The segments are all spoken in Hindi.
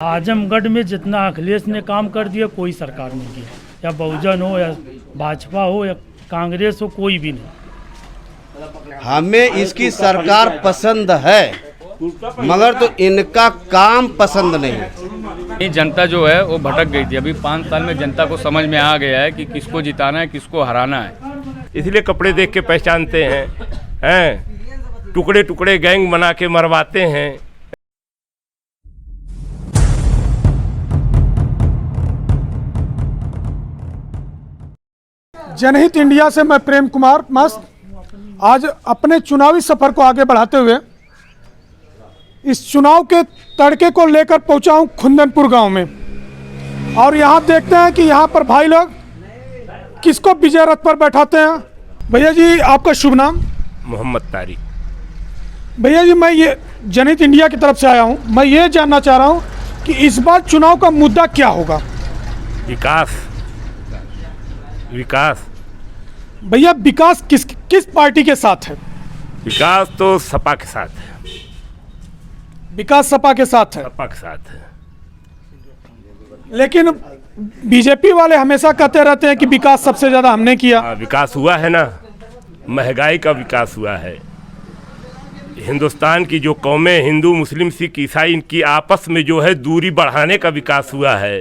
आजमगढ़ में जितना अखिलेश ने काम कर दिया कोई सरकार नहीं किया, या बहुजन हो या भाजपा हो या कांग्रेस हो, कोई भी नहीं। हमें इसकी सरकार पसंद है मगर तो इनका काम पसंद नहीं। जनता जो है वो भटक गई थी। अभी 5 साल में जनता को समझ में आ गया है कि किसको जिताना है, किसको हराना है। इसलिए कपड़े देख के पहचानते हैं, टुकड़े टुकड़े गैंग बना के मरवाते हैं। जनहित इंडिया से मैं प्रेम कुमार मस्त आज अपने चुनावी सफर को आगे बढ़ाते हुए इस चुनाव के तड़के को लेकर पहुंचा हूं खुंदनपुर गांव में। और यहां देखते हैं कि यहां पर भाई लोग किसको विजय रथ पर बैठाते हैं। भैया जी आपका शुभ नाम? मोहम्मद तारिक। भैया जी मैं ये जनहित इंडिया की तरफ से आया हूं। मैं ये जानना चाह रहा हूं कि इस बार चुनाव का मुद्दा क्या होगा? विकास। विकास भैया विकास किस पार्टी के साथ है? विकास तो सपा के साथ है। विकास सपा के साथ है। सपा के साथ है। लेकिन बीजेपी वाले हमेशा कहते रहते हैं कि विकास सबसे ज्यादा हमने किया। विकास हुआ है ना, महंगाई का विकास हुआ है। हिंदुस्तान की जो कौमें हिंदू मुस्लिम सिख ईसाई इनकी आपस में जो है दूरी बढ़ाने का विकास हुआ है,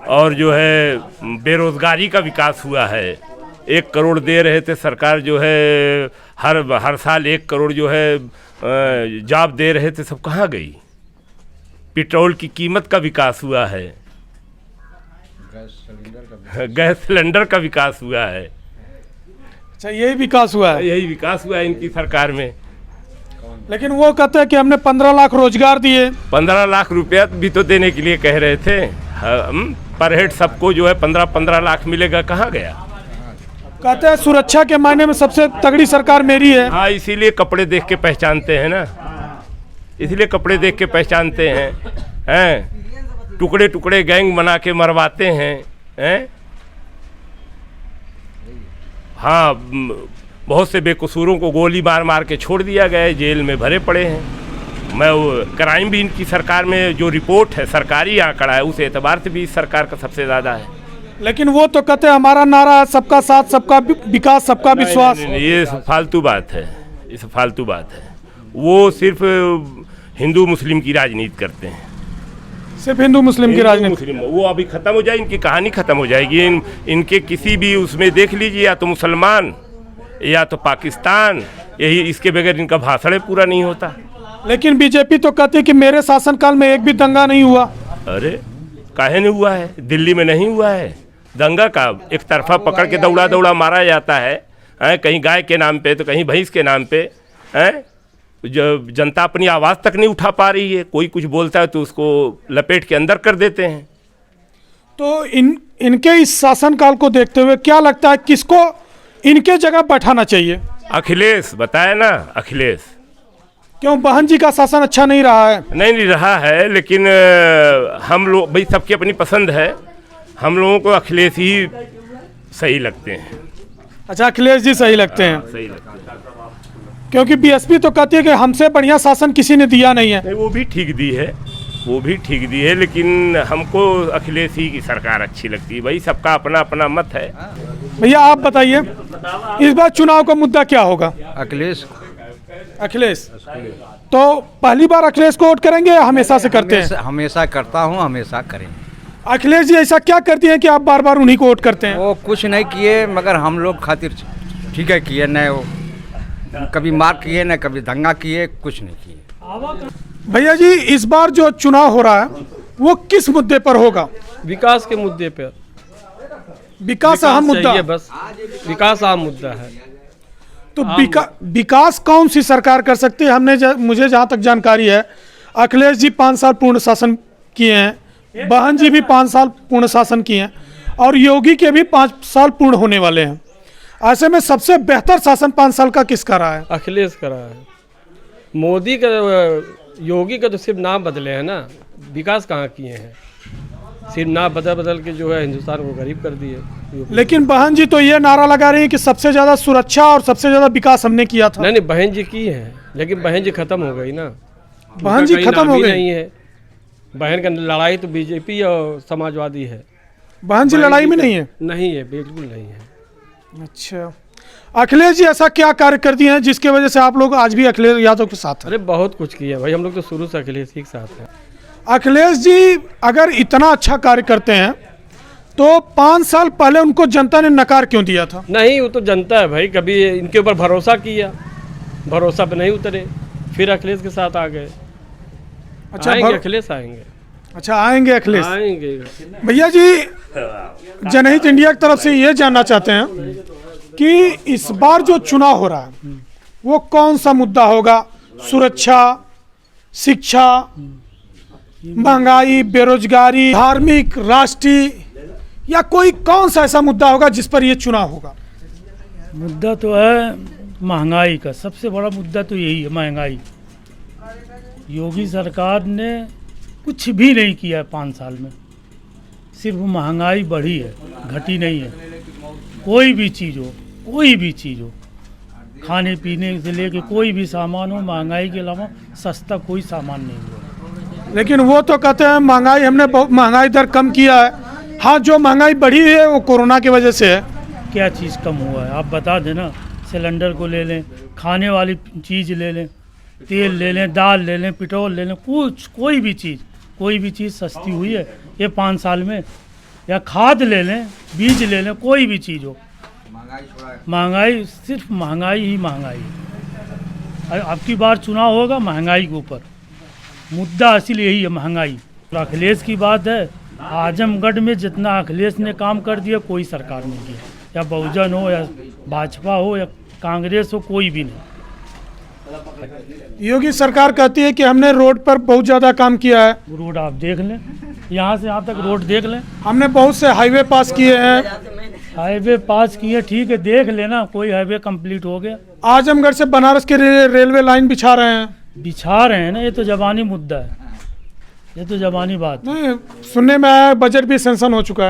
और जो है बेरोजगारी का विकास हुआ है। 1 करोड़ दे रहे थे सरकार, जो है हर साल 1 करोड़ जो है जॉब दे रहे थे, सब कहाँ गई? पेट्रोल की कीमत का विकास हुआ है, गैस सिलेंडर का विकास हुआ है। अच्छा यही विकास हुआ है? यही विकास हुआ है इनकी सरकार में। लेकिन वो कहते हैं कि हमने 15 लाख रोजगार दिए। 15 लाख रुपया भी तो देने के लिए कह रहे थे। हम पर हेड सबको जो है 15-15 लाख मिलेगा, कहाँ गया? कहते हैं सुरक्षा के मायने में सबसे तगड़ी सरकार मेरी है। हाँ, इसीलिए कपड़े देख के पहचानते हैं ना, इसलिए कपड़े देख के पहचानते हैं, टुकड़े टुकड़े गैंग बना के मरवाते हैं। हाँ, बहुत से बेकसूरों को गोली मार मार के छोड़ दिया गया है, जेल में भरे पड़े हैं। मैं वो क्राइम भी इनकी सरकार में जो रिपोर्ट है, सरकारी आंकड़ा है, उस एतबार से भी इस सरकार का सबसे ज़्यादा है। लेकिन वो तो कहते हैं हमारा नारा है सबका साथ सबका विकास सबका विश्वास। नहीं, ये फालतू बात है, ये फालतू बात है। वो सिर्फ हिंदू मुस्लिम की राजनीति करते हैं, सिर्फ हिंदू मुस्लिम की राजनीति। वो अभी ख़त्म हो जाए, इनकी कहानी ख़त्म हो जाएगी। इनके किसी भी उसमें देख लीजिए, या तो मुसलमान या तो पाकिस्तान, यही इसके बगैर इनका भाषण पूरा नहीं होता। लेकिन बीजेपी तो कहती है कि मेरे शासनकाल में एक भी दंगा नहीं हुआ। अरे काहे नहीं हुआ है? दिल्ली में नहीं हुआ है दंगा का? एक तरफा पकड़ के दौड़ा दौड़ा मारा जाता है, कहीं गाय के नाम पे तो कहीं भैंस के नाम पे। जो जनता अपनी आवाज़ तक नहीं उठा पा रही है, कोई कुछ बोलता है तो उसको लपेट के अंदर कर देते हैं। तो इनके इस शासनकाल को देखते हुए क्या लगता है किसको इनके जगह बैठाना चाहिए? अखिलेश बताया ना, अखिलेश। क्यों बहन जी का शासन अच्छा नहीं रहा है? नहीं रहा है, लेकिन हम लोग भाई सबकी अपनी पसंद है, हम लोगों को अखिलेश ही सही लगते हैं। अच्छा अखिलेश जी सही लगते हैं? सही लगते हैं, क्योंकि बीएसपी तो कहती है कि हमसे बढ़िया शासन किसी ने दिया नहीं है। नहीं, वो भी ठीक दी है, वो भी ठीक दी है, लेकिन हमको अखिलेश ही की सरकार अच्छी लगती है। भाई सबका अपना अपना मत है। भैया आप बताइए इस बार चुनाव का मुद्दा क्या होगा? अखिलेश। अखिलेश तो पहली बार अखिलेश को वोट करेंगे या हमेशा से करते हैं? हमेशा करता हूँ, हमेशा करेंगे। अखिलेश जी ऐसा क्या करती हैं कि आप बार बार उन्हीं को वोट करते हैं? वो कुछ नहीं किए, मगर हम लोग खातिर ठीक है किए, न वो कभी मार किए न कभी दंगा किए, कुछ नहीं किए। भैया जी इस बार जो चुनाव हो रहा है वो किस मुद्दे पर होगा? विकास के मुद्दे पर। विकास अहम मुद्दा, बस विकास अहम मुद्दा है। तो विकास कौन सी सरकार कर सकती है? मुझे जहाँ तक जानकारी है अखिलेश जी 5 साल पूर्ण शासन किए हैं, बहन जी भी 5 साल पूर्ण शासन किए हैं, और योगी के भी 5 साल पूर्ण होने वाले हैं। ऐसे में सबसे बेहतर शासन 5 साल का किसका रहा है? अखिलेश का रहा है। मोदी का, योगी का तो सिर्फ नाम बदले हैं ना, विकास कहाँ किए हैं? सिर्फ नाम बदल के जो है हिंदुस्तान को गरीब कर दिए। लेकिन बहन जी तो ये नारा लगा रही है कि सबसे ज़्यादा सुरक्षा और सबसे ज़्यादा विकास हमने किया था। नहीं बहन जी की है, लेकिन बहन जी खत्म हो गई ना। बहन जी खत्म हो गई नहीं है, बहन का लड़ाई तो बीजेपी और समाजवादी है। बहन जी लड़ाई में नहीं है? नहीं है, बिल्कुल नहीं है। अच्छा, अखिलेश जी ऐसा क्या कार्य कर दिए हैं जिसके वजह से आप लोग आज भी अखिलेश यादव के साथ हैं? अरे बहुत कुछ किया भाई, हम लोग तो शुरू से अखिलेश ही के साथ हैं। अखिलेश जी अगर इतना अच्छा कार्य करते हैं तो 5 साल पहले उनको जनता ने नकार क्यों दिया था? नहीं, वो तो जनता है भाई, कभी इनके ऊपर भरोसा किया, भरोसा पे नहीं उतरे, फिर अखिलेश के साथ आ गए। अच्छा, आएंगे अखिलेश, आएंगे। अच्छा, आएंगे अखिलेश। आएंगे। भैया जी, जनहित इंडिया की तरफ से ये जानना चाहते हैं कि इस बार जो चुनाव हो रहा है वो कौन सा मुद्दा होगा? सुरक्षा, शिक्षा, महंगाई, बेरोजगारी, धार्मिक, राष्ट्रीय, या कोई कौन सा ऐसा मुद्दा होगा जिस पर ये चुनाव होगा? मुद्दा तो है महंगाई का, सबसे बड़ा मुद्दा तो यही है, महंगाई। योगी सरकार ने कुछ भी नहीं किया है 5 साल में, सिर्फ महंगाई बढ़ी है, घटी नहीं है। कोई भी चीज़ हो, खाने पीने से लेके कोई भी सामान हो, महंगाई के अलावा सस्ता कोई सामान नहीं हुआ। लेकिन वो तो कहते हैं महंगाई, हमने बहुत महंगाई दर कम किया है। हाँ, जो महंगाई बढ़ी है वो कोरोना की वजह से है। क्या चीज़ कम हुआ है आप बता देना। सिलेंडर को ले लें, खाने वाली चीज़ ले लें, तेल ले लें, दाल ले लें, पेट्रोल ले लें, कोई भी चीज़ सस्ती हुई है ये 5 साल में। या खाद ले लें, बीज ले लें, कोई भी चीज़ हो, महंगाई, सिर्फ महंगाई ही महंगाई है। अब की बार चुनाव होगा महंगाई के ऊपर, मुद्दा असल यही है, महंगाई। तो अखिलेश की बात है, आजमगढ़ में जितना अखिलेश ने काम कर दिया कोई सरकार नहीं किया, या बहुजन हो, या भाजपा हो, या कांग्रेस हो, कोई भी नहीं। योगी सरकार कहती है कि हमने रोड पर बहुत ज़्यादा काम किया है। रोड आप देख लें, यहाँ से यहाँ तक रोड देख लें। हमने बहुत से हाईवे पास किए हैं। हाईवे पास किए, ठीक है, देख लेना, कोई हाईवे कंप्लीट हो गया। आजमगढ़ से बनारस के रेलवे लाइन बिछा रहे हैं ना, ये तो जबानी मुद्दा है, ये तो जबानी बात है। नहीं, सुनने में आया बजट भी सेंक्शन हो चुका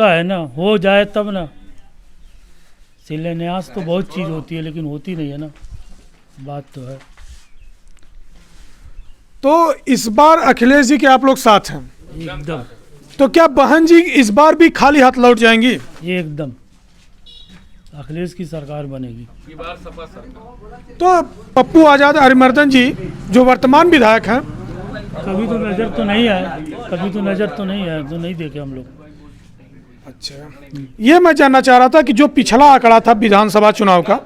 है ना, हो जाए तब ना। शिलान्यास तो बहुत चीज़ होती है लेकिन होती नहीं है ना, बात तो है। तो इस बार अखिलेश जी के आप लोग साथ हैं एकदम। तो क्या बहन जी इस बार भी खाली हाथ लौट जाएंगी? एकदम अखिलेश की सरकार बनेगी। तो पप्पू आजाद अरिमर्दन जी जो वर्तमान विधायक हैं, कभी तो नज़र तो नहीं आया, तो नहीं देखे हम लोग। अच्छा, ये मैं जानना चाह रहा था कि जो पिछला आंकड़ा था विधानसभा चुनाव का,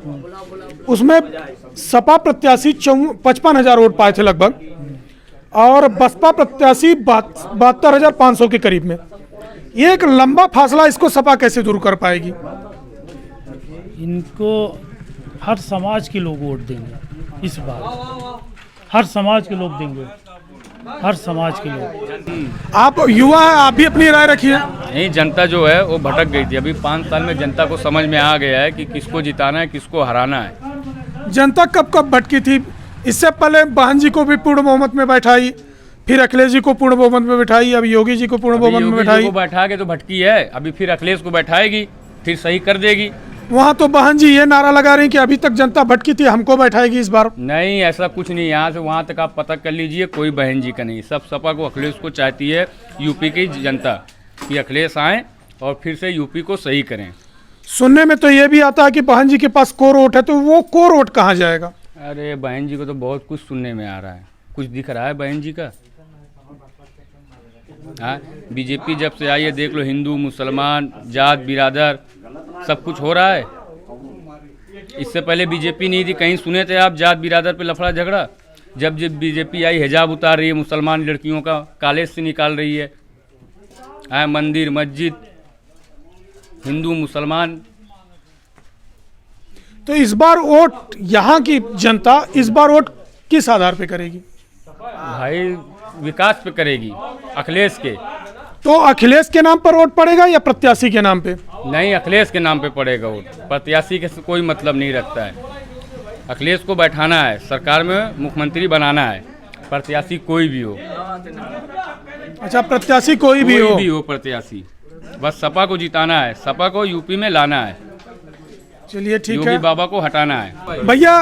उसमें सपा प्रत्याशी 55,000 वोट पाए थे लगभग, और बसपा प्रत्याशी 72,500 के करीब में। ये एक लंबा फासला, इसको सपा कैसे दूर कर पाएगी? इनको हर समाज के लोग वोट देंगे इस बार, हर समाज के लोग देंगे, हर समाज के लोग। आप युवा हैं, आप भी अपनी राय रखिए। नहीं, जनता जो है वो भटक गई थी। अभी 5 साल में जनता को समझ में आ गया है कि किसको जिताना है, किसको हराना है। जनता कब कब भटकी थी? इससे पहले बहन जी को भी पूर्ण बहुमत में बैठाई, फिर अखिलेश जी को पूर्ण बहुमत में बैठाई, अब योगी जी को पूर्ण बहुमत में बैठाई। को बैठा के तो भटकी है, अभी फिर अखिलेश को बैठाएगी, फिर सही कर देगी। वहाँ तो बहन जी ये नारा लगा रही कि अभी तक जनता भटकी थी, हमको बैठाएगी इस बार। नहीं, ऐसा कुछ नहीं। यहाँ से वहाँ तक आप पता कर लीजिए, कोई बहन जी का नहीं। सब सपा को, अखिलेश को चाहती है यूपी की जनता कि अखिलेश आए और फिर से यूपी को सही करें। सुनने में तो ये भी आता है कि बहन जी के पास कोर वोट है, तो वो कोर वोट कहाँ जाएगा? अरे बहन जी को तो बहुत कुछ सुनने में आ रहा है, कुछ दिख रहा है बहन जी का। हाँ, बीजेपी जब से आई है देख लो, हिंदू मुसलमान जात बिरादर सब कुछ हो रहा है। इससे पहले बीजेपी नहीं थी, कहीं सुने थे आप जात बिरादर पे लफड़ा झगड़ा? जब बीजेपी आई, हिजाब उतार रही है मुसलमान लड़कियों का, कॉलेज से निकाल रही है। हाँ, मंदिर मस्जिद हिंदू मुसलमान। तो इस बार वोट, यहाँ की जनता इस बार वोट किस आधार पे करेगी? भाई विकास पे करेगी, अखिलेश के। तो अखिलेश के नाम पर वोट पड़ेगा या प्रत्याशी के नाम पे? नहीं, अखिलेश के नाम पे पड़ेगा वोट, प्रत्याशी के कोई मतलब नहीं रखता है। अखिलेश को बैठाना है, सरकार में मुख्यमंत्री बनाना है, प्रत्याशी कोई भी हो। अच्छा, प्रत्याशी कोई भी हो प्रत्याशी, बस सपा को जिताना है, सपा को यूपी में लाना है। चलिए ठीक योगी है, बाबा को हटाना है। भैया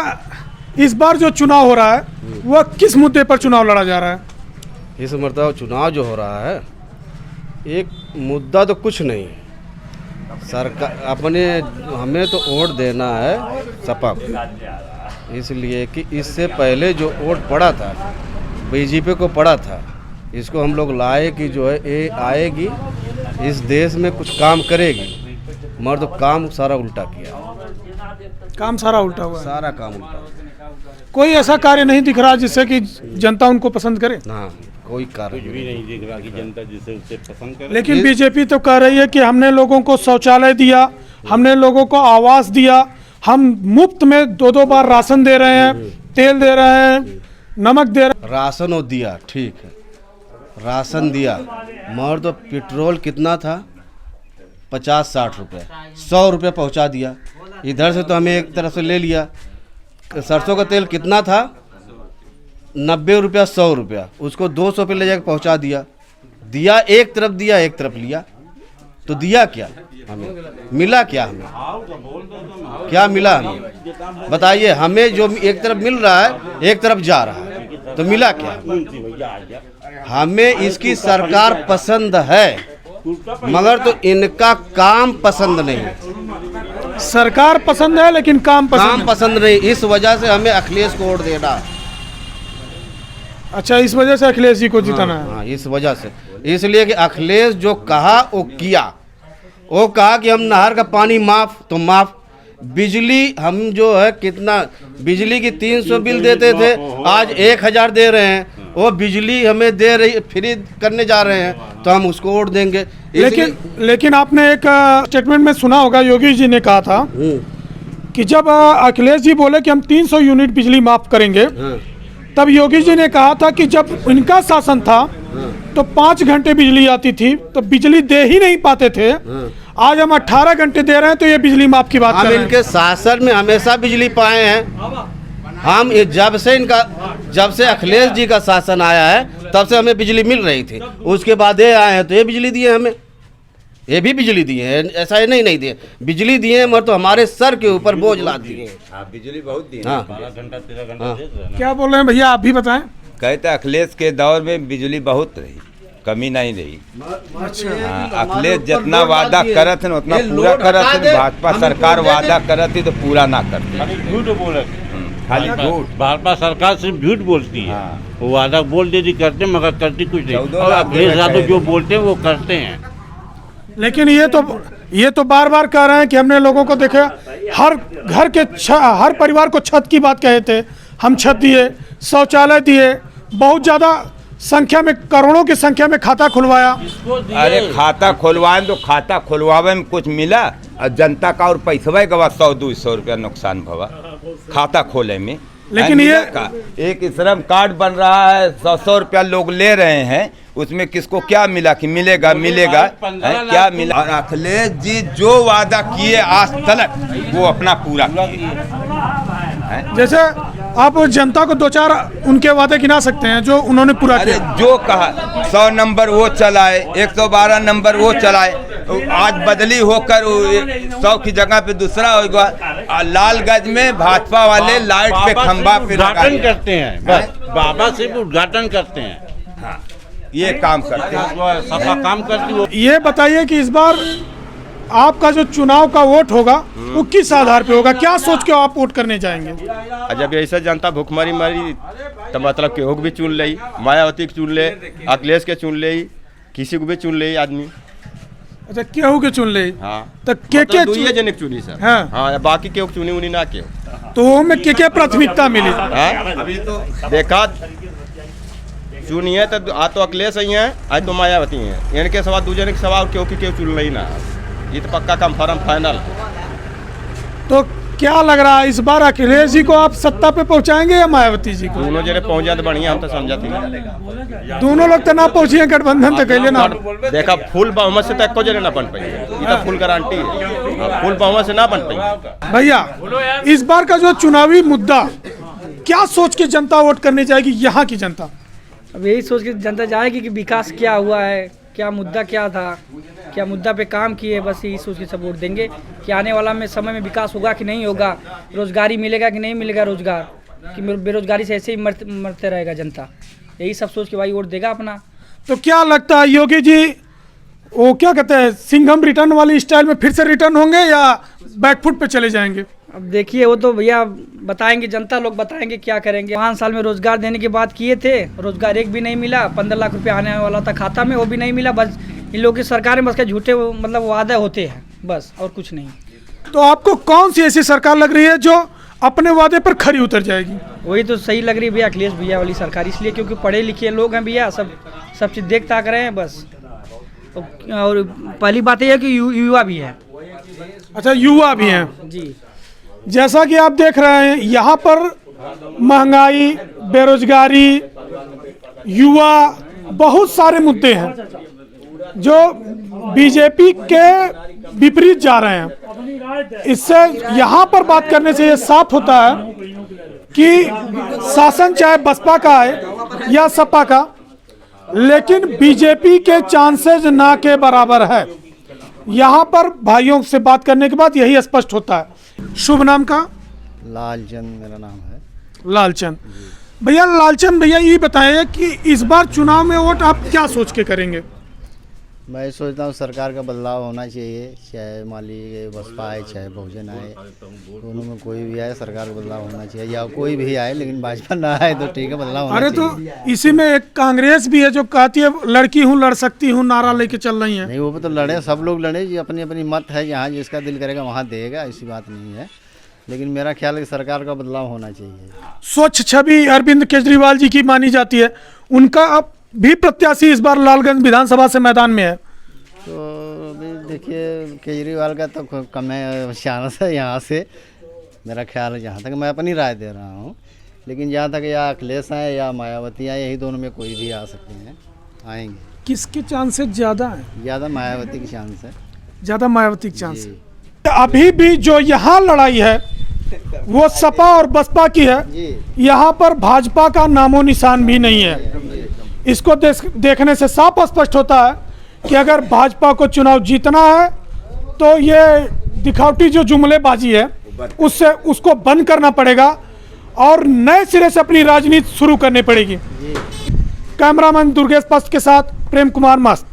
इस बार जो चुनाव हो रहा है वह किस मुद्दे पर चुनाव लड़ा जा रहा है? इस मरतबा चुनाव जो हो रहा है, एक मुद्दा तो कुछ नहीं, सरकार अपने हमें तो वोट देना है सपा को, इसलिए कि इससे पहले जो वोट पड़ा था बीजेपी को पड़ा था, इसको हम लोग लाए कि जो है ये आएगी इस देश में कुछ काम करेगी, मगर तो काम सारा उल्टा किया, काम सारा उल्टा हुआ है। सारा काम उल्टा। कोई ऐसा कार्य नहीं दिख रहा जिससे कि जनता उनको पसंद करे। हाँ, कोई कार्य नहीं दिख रहा कि जनता जिसे उसे पसंद करे। लेकिन बीजेपी तो कह रही है कि हमने लोगों को शौचालय दिया, हमने लोगों को आवास दिया, हम मुफ्त में 2-2 बार राशन दे रहे हैं, तेल दे रहे हैं, नमक दे रहे हैं। राशन वो दिया, ठीक है, राशन दिया, मगर तो पेट्रोल कितना था, 50-60 रुपये, 100 रुपये पहुँचा दिया। इधर से तो हमें एक तरफ से ले लिया। सरसों का तेल कितना था, 90 रुपया 100 रुपया, उसको 200 पे ले जाकर पहुँचा दिया। दिया एक तरफ, दिया एक तरफ लिया, तो दिया क्या हमें, मिला क्या हमें, क्या मिला हमें बताइए। हमें जो एक तरफ मिल रहा है एक तरफ जा रहा है, तो मिला क्या हमें। इसकी सरकार पसंद है, मगर तो इनका काम पसंद नहीं। सरकार पसंद है लेकिन काम पसंद नहीं, इस वजह से हमें अखिलेश को वोट देना है। अच्छा, इस वजह से अखिलेश जी को जिताना है। हाँ, इस वजह से, इसलिए कि अखिलेश जो कहा वो किया। वो कहा कि हम नहर का पानी माफ तो माफ, बिजली हम जो है कितना बिजली की 300 बिल देते थे, आज 1000 दे रहे हैं। वो बिजली हमें दे रही, फ्री करने जा रहे हैं, तो हम उसको वोट देंगे। लेकिन आपने एक स्टेटमेंट में सुना होगा, योगी जी ने कहा था कि जब अखिलेश जी बोले कि हम 300 यूनिट बिजली माफ करेंगे, तब योगी जी ने कहा था कि जब इनका शासन था तो 5 घंटे बिजली आती थी, तो बिजली दे ही नहीं पाते थे। आज हम 18 घंटे दे रहे हैं, तो ये बिजली माफ की बात कर रहे हैं। इनके शासन में हमेशा बिजली पाए हैं हम। जब से अखिलेश जी का शासन आया है तब से हमें बिजली मिल रही थी। उसके बाद ये आए हैं तो ये बिजली दिए हमें, ये भी बिजली दिए हैं, ऐसा ही नहीं दिए, बिजली दिए हैं, मगर तो हमारे सर के ऊपर बोझ ला दिए। बिजली बहुत दी, 12 घंटा 13 घंटा। क्या बोल रहे हैं भैया, आप भी बताएं। कहते अखिलेश के दौर में बिजली बहुत रही, कमी नहीं रही। हाँ, अखिलेश जितना वादा करत है उतना पूरा करत है। भाजपा सरकार वादा करती तो पूरा ना करती, झूठ बोले, खाली झूठ। भाजपा सरकार सिर्फ झूठ बोलती है। वो वादा बोल देती करते, मगर करती कुछ नहीं। और अखिलेश यादव जो बोलते हैं वो करते हैं। लेकिन ये तो बार बार कह रहे हैं कि हमने लोगों को देखा, हर परिवार को छत की बात कहे थे, हम छत दिए, शौचालय दिए, बहुत ज़्यादा संख्या में, करोड़ों की संख्या में खाता खुलवाया। अरे खाता खुलवाए तो खाता खुलवावे में कुछ मिला, और जनता का और पैसा गवा 100-200 रुपया नुकसान भवा खाता खोले में। लेकिन ये एक श्रम कार्ड बन रहा है, 100 रुपया लोग ले रहे हैं, उसमें किसको क्या मिला कि मिलेगा क्या मिला। और अखिलेश जी जो वादा किए आज तक वो अपना पूरा किए। जैसे आप जनता को 2-4 उनके वादे गिना सकते हैं जो उन्होंने पूरा किया। जो कहा 100 नंबर वो चलाए, 112 नंबर वो चलाए, आज बदली होकर 100 की जगह पे दूसरा होगा। लालगंज में भाजपा वाले लाइट पे खंबा पे उद्घाटन करते हैं, बस बाबा सिर्फ उद्घाटन करते हैं। हाँ, ये काम करते हैं, सपा काम करती है। ये बताइए कि इस बार आपका जो चुनाव का वोट होगा वो किस आधार पे होगा, क्या सोच के आप वोट करने जाएंगे? जब ऐसा जनता भूखमरी मरी तो मतलब केहू भी चुन ले, मायावती के चुन ले, अखिलेश के चुन ले, किसी को भी चुन ले आदमी। अच्छा, केहू के चुन ले। हाँ, तो दुइये जने के चुनी सर। हाँ, हाँ, बाकी केहू चुनी उनी ना के, तो वो में क्या प्राथमिकता मिली? अभी तो देखा चुनिए तो आज तो अखिलेश ही हैं, आज तो मायावती हैं, इनके सवाल दूसरे के सवाल केहू चुन ले ना, ये तो पक्का कंफर्म फाइनल। तो क्या लग रहा है इस बार अखिलेश जी को आप सत्ता पे पहुंचाएंगे या मायावती जी को? दोनों जने पहुंच जाए तो बढ़िया, हम तो समझती। दोनों लोग तो ना पहुंचे, गठबंधन तो कैले ना। देखा फुल बहुमत से तो एको जने ना बन पाई, ये तो फुल गारंटी है, फुल बहुमत से ना बन पाई। भैया, इस बार का जो चुनावी मुद्दा, क्या सोच के जनता वोट करने जाएगी यहाँ की जनता? अब यही सोच के जनता जाएगी कि विकास क्या हुआ है, क्या मुद्दा क्या था, क्या मुद्दा पे काम किए, बस यही सोच के सब वोट देंगे कि आने वाला में समय में विकास होगा कि नहीं होगा, रोजगारी मिलेगा कि नहीं मिलेगा रोजगार, कि बेरोजगारी से ऐसे ही मरते रहेगा जनता। यही सब सोच के भाई वोट देगा अपना। तो क्या लगता है योगी जी, वो क्या कहते हैं, सिंघम रिटर्न वाली स्टाइल में फिर से रिटर्न होंगे या बैकफुट पे चले जाएंगे? अब देखिए वो तो भैया बताएंगे, जनता लोग बताएंगे क्या करेंगे। 5 साल में रोजगार देने की बात किए थे, रोजगार एक भी नहीं मिला। 15 लाख रुपए आने वाला था खाता में, वो भी नहीं मिला। बस इन लोगों की सरकार में बस के झूठे मतलब वादे होते हैं बस, और कुछ नहीं। तो आपको कौन सी ऐसी सरकार लग रही है जो अपने वादे पर खरी उतर जाएगी? वही तो सही लग रही है भैया, अखिलेश भैया वाली सरकार, इसलिए क्योंकि पढ़े लिखे लोग हैं भैया, सब चीज़ देख ताक रहे हैं बस। और पहली बात यह है कि युवा भी है। अच्छा, युवा भी हैं जी। जैसा कि आप देख रहे हैं यहाँ पर महंगाई, बेरोजगारी, युवा, बहुत सारे मुद्दे हैं जो बीजेपी के विपरीत जा रहे हैं। इससे यहाँ पर बात करने से ये साफ होता है कि शासन चाहे बसपा का है या सपा का, लेकिन बीजेपी के चांसेस ना के बराबर है। यहाँ पर भाइयों से बात करने के बाद यही स्पष्ट होता है। शुभ नाम का? लालचंद मेरा नाम है। लालचंद भैया, लालचंद भैया ये बताइए कि इस बार चुनाव में वोट आप क्या सोच के करेंगे? मैं सोचता हूँ सरकार का बदलाव होना चाहिए, चाहे मान लीजिए बसपा आए चाहे बहुजन आए, दोनों में कोई भी आए सरकार का बदलाव होना चाहिए, या कोई भी आए लेकिन भाजपा ना आए तो ठीक है, बदलाव होना चाहिए। तो इसी में एक कांग्रेस भी है जो कहती है लड़की हूँ लड़ सकती हूँ, नारा लेके चल रही है। नहीं, वो तो लड़े, सब लोग लड़े जी, अपनी अपनी मत है, जहाँ जिसका दिल करेगा वहाँ देगा, ऐसी बात नहीं है। लेकिन मेरा ख्याल है कि सरकार का बदलाव होना चाहिए। स्वच्छ छवि अरविंद केजरीवाल जी की मानी जाती है, उनका अब भी प्रत्याशी इस बार लालगंज विधानसभा से मैदान में है। तो अभी देखिए केजरीवाल का तो कम है चांस है यहाँ से, मेरा ख्याल है, जहाँ तक मैं अपनी राय दे रहा हूँ। लेकिन जहाँ तक या अखिलेश आए या मायावती आए, यही दोनों में कोई भी आ सकते हैं, आएंगे। किसके चांसेस ज़्यादा हैं? ज़्यादा मायावती की चांस है। ज़्यादा मायावती की चांस है। अभी भी जो यहाँ लड़ाई है वो सपा और बसपा की है, यहाँ पर भाजपा का नामो निशान भी नहीं है। इसको देखने से साफ स्पष्ट होता है कि अगर भाजपा को चुनाव जीतना है तो ये दिखावटी जो जुमलेबाजी है उससे उसको बंद करना पड़ेगा और नए सिरे से अपनी राजनीति शुरू करनी पड़ेगी। कैमरामैन दुर्गेश पस्त के साथ प्रेम कुमार मस्त।